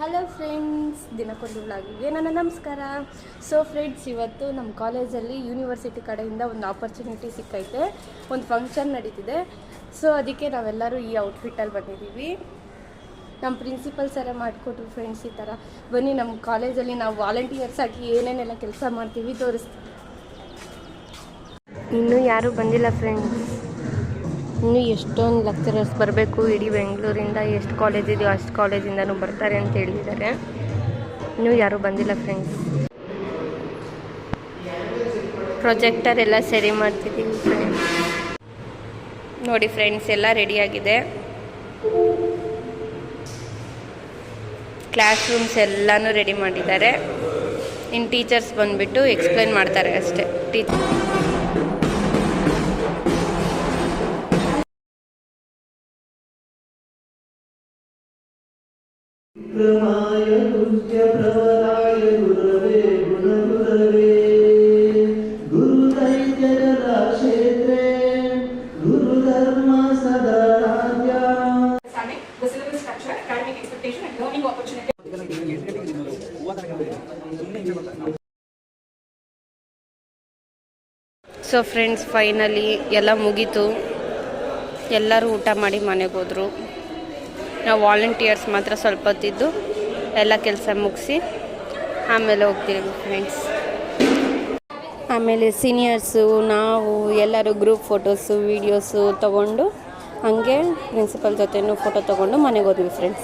Hello friends, ದಿನಕ್ಕೊಂದು ವ್ಲಾಗಿಗೆ ನನ್ನ ನಮಸ್ಕಾರ. ಸೊ ಫ್ರೆಂಡ್ಸ್, ಇವತ್ತು ನಮ್ಮ ಕಾಲೇಜಲ್ಲಿ ಯೂನಿವರ್ಸಿಟಿ ಕಡೆಯಿಂದ ಒಂದು ಆಪರ್ಚುನಿಟಿ ಸಿಕ್ಕೈತೆ. ಒಂದು ಫಂಕ್ಷನ್ ನಡೀತಿದೆ. ಸೊ ಅದಕ್ಕೆ ನಾವೆಲ್ಲರೂ ಈ ಔಟ್ಫಿಟ್ಟಲ್ಲಿ ಬಂದಿದ್ದೀವಿ. ನಮ್ಮ ಪ್ರಿನ್ಸಿಪಲ್ ಸರ ಮಾಡಿಕೊಟ್ರು ಫ್ರೆಂಡ್ಸ್. ಈ ಥರ ಬನ್ನಿ, ನಮ್ಮ ಕಾಲೇಜಲ್ಲಿ ನಾವು ವಾಲಂಟಿಯರ್ಸ್ ಆಗಿ ಏನೇನೆಲ್ಲ ಕೆಲಸ ಮಾಡ್ತೀವಿ ತೋರಿಸ್ತೀವಿ. ಇನ್ನೂ ಯಾರೂ ಬಂದಿಲ್ಲ ಫ್ರೆಂಡ್ಸ್. ಇನ್ನೂ ಎಷ್ಟೊಂದು ಲೆಕ್ಚರರ್ಸ್ ಬರಬೇಕು. ಇಡೀ ಬೆಂಗಳೂರಿಂದ ಎಷ್ಟು ಕಾಲೇಜ್ ಇದೆಯೋ ಅಷ್ಟು ಕಾಲೇಜಿಂದನೂ ಬರ್ತಾರೆ ಅಂತ ಹೇಳಿದ್ದಾರೆ. ಇನ್ನೂ ಯಾರೂ ಬಂದಿಲ್ಲ ಫ್ರೆಂಡ್ಸ್. ಪ್ರೊಜೆಕ್ಟರ್ ಎಲ್ಲ ಸರಿ ಮಾಡ್ತಿದ್ದೀವಿ ಫ್ರೆಂಡ್ಸ್. ನೋಡಿ ಫ್ರೆಂಡ್ಸ್, ಎಲ್ಲ ರೆಡಿಯಾಗಿದೆ. ಕ್ಲಾಸ್ ರೂಮ್ಸ್ ಎಲ್ಲನೂ ರೆಡಿ ಮಾಡಿದ್ದಾರೆ. ಇನ್ನು ಟೀಚರ್ಸ್ ಬಂದುಬಿಟ್ಟು ಎಕ್ಸ್ಪ್ಲೇನ್ ಮಾಡ್ತಾರೆ ಅಷ್ಟೇ. ಪ್ರಮಾಯ ತುಷ್ಯ ಪ್ರವರಾಯ ಗುರವೇ ಗುಣಗುರವೇ ಗುರುದೈತ್ಯಗದ ಕ್ಷೇತ್ರೇ ಗುರುಧರ್ಮ ಸದಾರಾಧ್ಯ. The syllabus structure, academic expectation and learning opportunity. So friends, finally ಎಲ್ಲ ಮುಗೀತು. ಎಲ್ಲರೂ ಊಟ ಮಾಡಿ ಮನೆಗೆ ಹೋದರು. ನಾವು ವಾಲಂಟಿಯರ್ಸ್ ಮಾತ್ರ ಸ್ವಲ್ಪ ಹೊತ್ತಿದ್ದು ಎಲ್ಲ ಕೆಲಸ ಮುಗಿಸಿ ಆಮೇಲೆ ಹೋಗ್ತೀವಿ ಫ್ರೆಂಡ್ಸ್. ಆಮೇಲೆ ಸೀನಿಯರ್ಸು ನಾವು ಎಲ್ಲರೂ ಗ್ರೂಪ್ ಫೋಟೋಸು ವೀಡಿಯೋಸು ತೊಗೊಂಡು ಹಾಗೆ ಪ್ರಿನ್ಸಿಪಲ್ ಜೊತೆನೂ ಫೋಟೋ ತೊಗೊಂಡು ಮನೆಗೆ ಹೋದ್ವಿ ಫ್ರೆಂಡ್ಸ್.